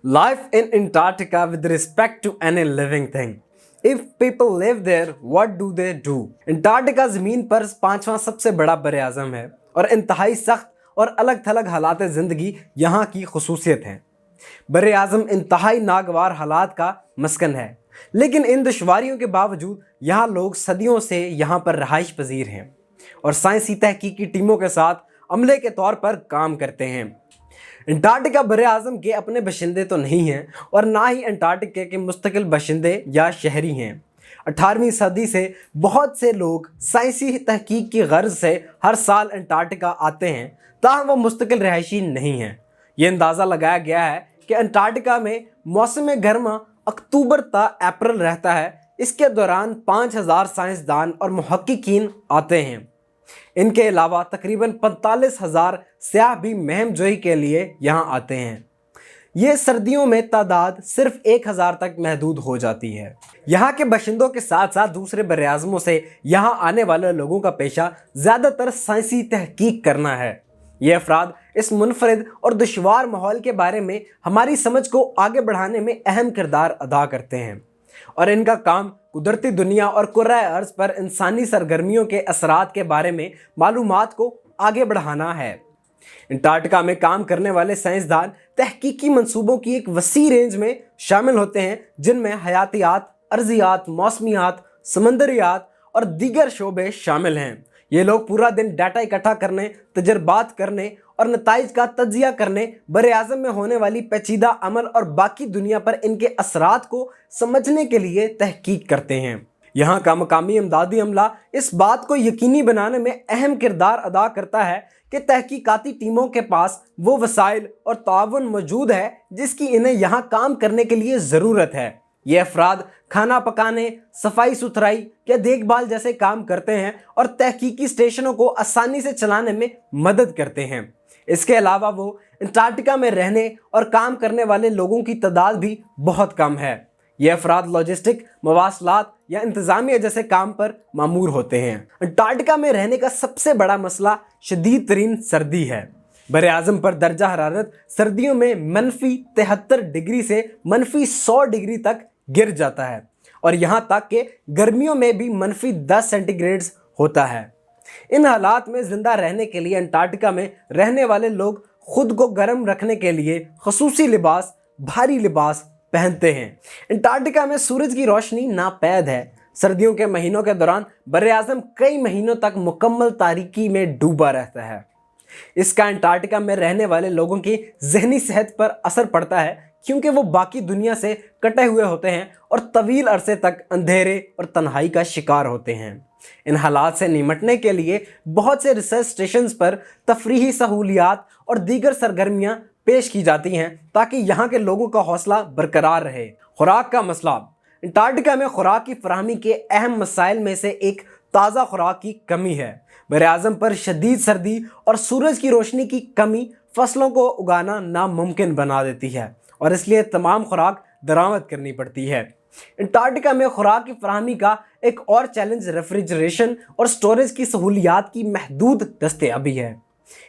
Life in Antarctica with respect to any living thing. If people live there, what do they do? Antarctica ज़मीन पर पांचवा सबसे बड़ा बरे आज़म है और इंतहाई सख्त और अलग थलग हालात ज़िंदगी यहाँ की खसूसियत है। बरे आज़म इंतहाई नागवार हालात का मस्कन है, लेकिन इन दुश्वारियों के बावजूद यहाँ लोग सदियों से यहाँ पर रहाइश पजीर हैं और साइंसी तहकीकी टीमों के साथ अमले के तौर पर काम करते हैं। अंटार्कटिका बरे आज़म के अपने बशिंदे तो नहीं हैं और ना ही अंटार्कटिका के मुस्तकिल बशिंदे या शहरी हैं। 18वीं सदी से बहुत से लोग साइंसी तहकीक की गर्ज से हर साल अंटार्कटिका आते हैं, ताहम वो मुस्तकिल रहायशी नहीं हैं। ये अंदाज़ा लगाया गया है कि अंटार्कटिका में मौसम गर्मा अक्टूबर ता अप्रैल रहता है। इसके दौरान 5000 साइंसदान और मुहक्किकीन आते हैं। इनके अलावा तकरीबन 45,000 सयाह भी महम जोई के लिए यहाँ आते हैं। ये सर्दियों में तादाद सिर्फ 1000 तक महदूद हो जाती है। यहाँ के बाशिंदों के साथ साथ दूसरे बरआज़मों से यहाँ आने वाले लोगों का पेशा ज़्यादातर साइंसी तहकीक करना है। ये अफराद इस मुनफरिद और दुश्वार माहौल के बारे में हमारी समझ को आगे बढ़ाने में अहम किरदार अदा करते हैं और इनका काम कुदरती दुनिया और कुर्रा अर्ज़ पर इंसानी सरगर्मियों के असरात के बारे में मालूमात को आगे बढ़ाना है। अंटार्कटिका में काम करने वाले साइंसदान तहकीकी मंसूबों की एक वसी रेंज में शामिल होते हैं, जिनमें हयातियात, अर्जियात, मौसमियात, समंदरियात और दीगर शोबे शामिल हैं। ये लोग पूरा दिन डाटा इकट्ठा करने, तजर्बात करने और नताइज का तज्जिया करने, बरे आज़म में होने वाली पेचीदा अमल और बाकी दुनिया पर इनके असरात को समझने के लिए तहकीक करते हैं। यहाँ का मकामी इमदादी अमला इस बात को यकीनी बनाने में अहम किरदार अदा करता है कि तहकीकाती टीमों के पास वो वसाइल और ताउन मौजूद है जिसकी इन्हें यहाँ काम करने के लिए ज़रूरत है। ये अफराद खाना पकाने, सफाई सुथराई या देखभाल जैसे काम करते हैं और तहकीकी स्टेशनों को आसानी से चलाने में मदद करते हैं। इसके अलावा वो अंटार्कटिका में रहने और काम करने वाले लोगों की तादाद भी बहुत कम है। ये अफराद लॉजिस्टिक, मवासलात या इंतज़ामिया जैसे काम पर मामूर होते हैं। अंटार्कटिका में रहने का सबसे बड़ा मसला शदीद तरीन सर्दी है। बरे आज़म पर दर्जा हरारत सर्दियों में -73 डिग्री से -100 डिग्री तक गिर जाता है और यहाँ तक कि गर्मियों में भी -10 सेंटीग्रेड होता है। इन हालात में ज़िंदा रहने के लिए अंटार्कटिका में रहने वाले लोग खुद को गर्म रखने के लिए खसूसी लिबास, भारी लिबास पहनते हैं। अंटार्कटिका में सूरज की रोशनी नापैद है। सर्दियों के महीनों के दौरान बरे आज़म कई महीनों तक मुकम्मल तारीकी में डूबा रहता है। इसका अंटार्कटिका में रहने वाले लोगों की जहनी सेहत पर असर पड़ता है, क्योंकि वो बाकी दुनिया से कटे हुए होते हैं और तवील अरसे तक अंधेरे और तन्हाई का शिकार होते हैं। इन हालात से निमटने के लिए बहुत से रिसर्च स्टेशंस पर तफरीही सहूलियात और दीगर सरगर्मियाँ पेश की जाती हैं ताकि यहाँ के लोगों का हौसला बरकरार रहे। खुराक का मसला। अंटार्कटिका में खुराक की फराहमी के अहम मसाइल में से एक ताज़ा खुराक की कमी है। बरे आज़म पर शदीद सर्दी और सूरज की रोशनी की कमी फसलों को उगाना नामुमकिन बना देती है और इसलिए तमाम खुराक दरामद करनी पड़ती है। अंटार्कटिका में खुराक की फराहमी का एक और चैलेंज रेफ्रिजरेशन और स्टोरेज की सहूलियात की महदूद दस्तयाबी है।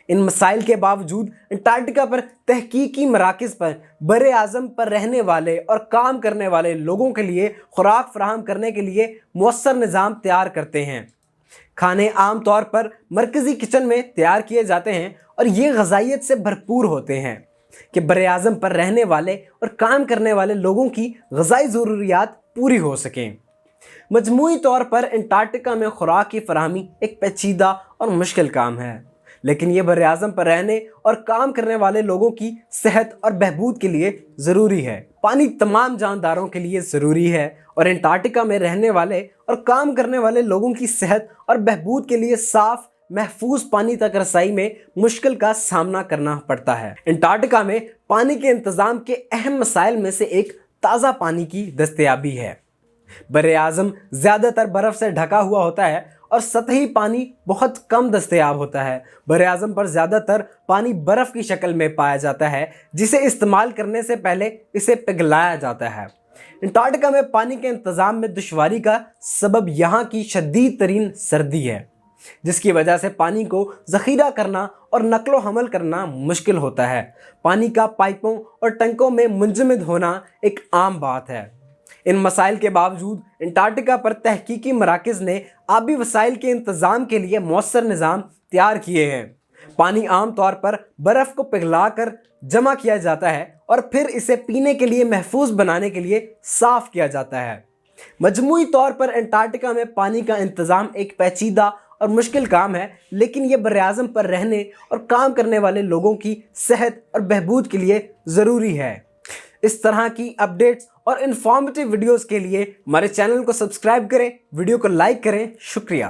इन मसाइल के बावजूद अंटार्कटिका पर तहकीकी मराकज़ पर बरे आज़म पर रहने वाले और काम करने वाले लोगों के लिए खुराक फराहम करने के लिए मुअस्सर निज़ाम तैयार करते हैं। खाने आम तौर पर मरकज़ी किचन में तैयार किए जाते हैं और ये ग़ज़ाइयत से भरपूर होते हैं कि बरे आज़म पर रहने वाले और काम करने वाले लोगों की ग़ज़ाई ज़रूरियात पूरी हो सकें। मजमूई तौर पर अंटार्कटिका में खुराक की फराहमी एक पेचीदा और मुश्किल काम है, लेकिन ये बरे आज़म पर रहने और काम करने वाले लोगों की सेहत और बहबूद के लिए ज़रूरी है। पानी तमाम जानदारों के लिए ज़रूरी है और अंटार्कटिका में रहने वाले और काम करने वाले लोगों की सेहत और बहबूद के लिए साफ़ महफूज पानी तक रसाई में मुश्किल का सामना करना पड़ता है। अंटार्कटिका में पानी के इंतज़ाम के अहम मसाइल में से एक ताज़ा पानी की दस्तयाबी है। बरे आज़म ज़्यादातर बर्फ़ से ढका हुआ होता है और सतही पानी बहुत कम दस्तयाब होता है। बरे आज़म पर ज़्यादातर पानी बर्फ़ की शक्ल में पाया जाता है, जिसे इस्तेमाल करने से पहले इसे पिघलाया जाता है। अंटार्कटिका में पानी के इंतज़ाम में दुश्वारी का सबब यहाँ की शदीद तरीन सर्दी है। جس کی وجہ سے پانی کو ذخیرہ کرنا اور نقل و حمل کرنا مشکل ہوتا ہے۔ پانی کا پائپوں اور ٹنکوں میں منجمد ہونا ایک عام بات ہے۔ ان مسائل کے باوجود انٹارکٹیکا پر تحقیقی مراکز نے آبی وسائل کے انتظام کے لیے مؤثر نظام تیار کیے ہیں۔ پانی عام طور پر برف کو پگھلا کر جمع کیا جاتا ہے اور پھر اسے پینے کے لیے محفوظ بنانے کے لیے صاف کیا جاتا ہے۔ مجموعی طور پر انٹارکٹیکا میں پانی کا انتظام ایک پیچیدہ اور مشکل کام ہے، لیکن یہ براعظم پر رہنے اور کام کرنے والے لوگوں کی صحت اور بہبود کے لیے ضروری ہے۔ اس طرح کی اپڈیٹس اور انفارمیٹیو ویڈیوز کے لیے ہمارے چینل کو سبسکرائب کریں، ویڈیو کو لائک کریں۔ شکریہ۔